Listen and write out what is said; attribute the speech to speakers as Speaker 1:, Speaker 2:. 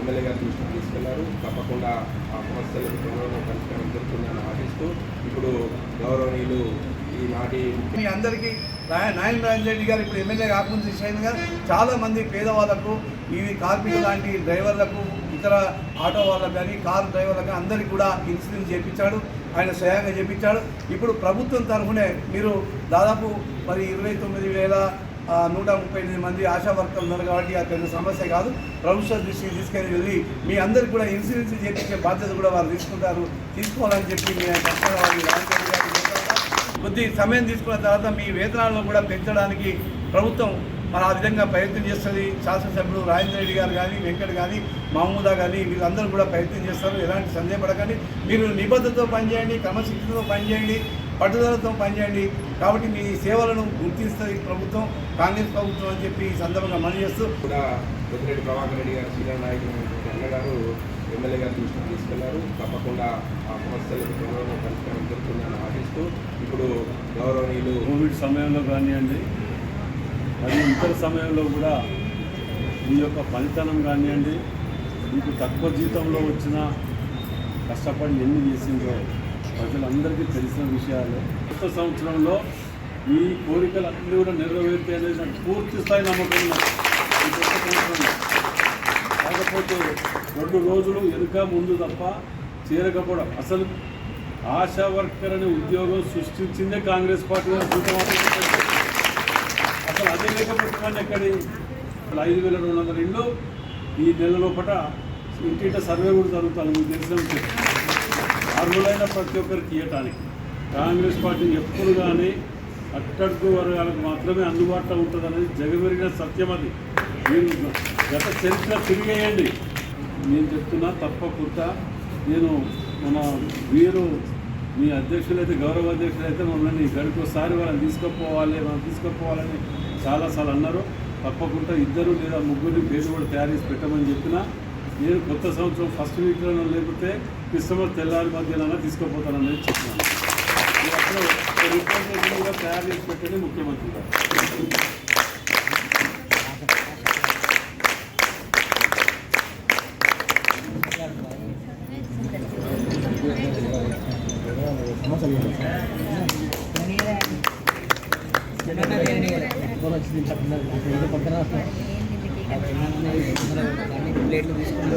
Speaker 1: MLA గారి దృష్టికి తీసుకెళ్లారు. తప్పకుండా ఆ సమస్యలకు త్వరలో పరిష్కారం జరుగుతుందని ఆశిస్తూ ఇప్పుడు గౌరవనీయులు ఈనాటి
Speaker 2: మీ అందరికీ నాయన రెడ్డి గారు ఇప్పుడు ఎమ్మెల్యే కాకముందు విషయంగా చాలామంది పేదవాళ్ళకు ఇవి కార్మికులు లాంటి డ్రైవర్లకు ఇతర ఆటో వాళ్ళకు కానీ కారు డ్రైవర్లకు అందరికీ కూడా ఇన్సూరెన్స్ చేయించాడు. ఆయన స్వయంగా చేయించాడు. ఇప్పుడు ప్రభుత్వం తరఫునే మీరు దాదాపు మరి 29,138 మంది ఆశా వర్కర్లు ఉన్నారు కాబట్టి అది పెద్ద సమస్య కాదు. ప్రభుత్వ దృష్టికి తీసుకెళ్ళి మీ అందరికీ కూడా ఇన్సూరెన్స్ చేయించే బాధ్యత కూడా వారు తీసుకోవాలని చెప్పి కొద్ది సమయం తీసుకున్న తర్వాత మీ వేతనాలను కూడా పెంచడానికి ప్రభుత్వం మరి ఆ విధంగా ప్రయత్నం చేస్తుంది. శాసనసభ్యులు రాజేంద్ర రెడ్డి గారు కానీ, వెంకట్ కానీ, మహమూదా కానీ వీళ్ళందరూ కూడా ప్రయత్నం చేస్తారు. ఎలాంటి సందేహపడకండి. మీరు నిబద్ధతతో పనిచేయండి, క్రమశిక్షణతో పనిచేయండి, పట్టుదలతో పనిచేయండి. కాబట్టి మీ సేవలను గుర్తిస్తుంది ప్రభుత్వం, కాంగ్రెస్ ప్రభుత్వం అని చెప్పి ఈ సందర్భంగా మనవి చేస్తూ
Speaker 1: కూడా పెద్దిరెడ్డి ప్రభాకర్ రెడ్డి గారు సీనియర్ నాయకులు అన్నగారు ఎమ్మెల్యే గారి దృష్టికి తీసుకెళ్లారు. తప్పకుండా ఆ సమస్యలకు త్వరలో పరిష్కారం జరుగుతుందని ఆశిస్తూ ఇప్పుడు గౌరవనీయులు
Speaker 3: కోవిడ్ సమయంలో కానివ్వండి, మరియు ఇతర సమయంలో కూడా మీ యొక్క పనితనం కానివ్వండి, మీకు తక్కువ జీతంలో వచ్చిన కష్టపడి ఎన్ని చేసిందో ప్రజలందరికీ తెలిసిన విషయాలు. కొత్త సంవత్సరంలో ఈ కోరికలన్నీ కూడా నెరవేర్తే అనేది నాకు పూర్తి స్థాయి నమ్మకం ఈ కొత్త సంవత్సరంలో. కాకపోతే 2 రోజులు వెనుక ముందు తప్ప చేరకపోవడం. అసలు ఆశా వర్కర్ అనే ఉద్యోగం సృష్టించిందే కాంగ్రెస్ పార్టీ. అసలు అదే లేకపోతే ఎక్కడి 5,200 ఇళ్ళు ఈ నెల లోపల ఇంటింట సర్వే కూడా జరుగుతుంది. మీకు తెలిసిన అర్హులైన ప్రతి ఒక్కరికి ఇవ్వటానికి కాంగ్రెస్ పార్టీ ఎప్పుడు కానీ అట్టడుగు వర్గాలకు మాత్రమే అందుబాటులో ఉంటుంది అనేది జగమెరిగిన సత్యం. అది మీరు గత చరిత్ర తిరిగేయండి. నేను చెప్తున్నా తప్పకుండా. నేను మన వీరు మీ అధ్యక్షులైతే, గౌరవ అధ్యక్షులైతే మమ్మల్ని గడికోసారి వాళ్ళని తీసుకుపోవాలని చాలాసార్లు అన్నారు. తప్పకుండా 2 లేదా 3 పేరు కూడా తయారు చేసి పెట్టమని చెప్పినా నేను కొత్త సంవత్సరం ఫస్ట్ వీక్లోనో లేకపోతే క్రిస్మస్ తెల్లారి మధ్యలో తీసుకుపోతాననేది చెప్పినాను. అప్పుడు రిప్రజెంటేటివ్ కూడా తయారు చేసి పెట్టేది ముఖ్యమంత్రి గారు.
Speaker 4: ప్లేట్లు తీసుకుని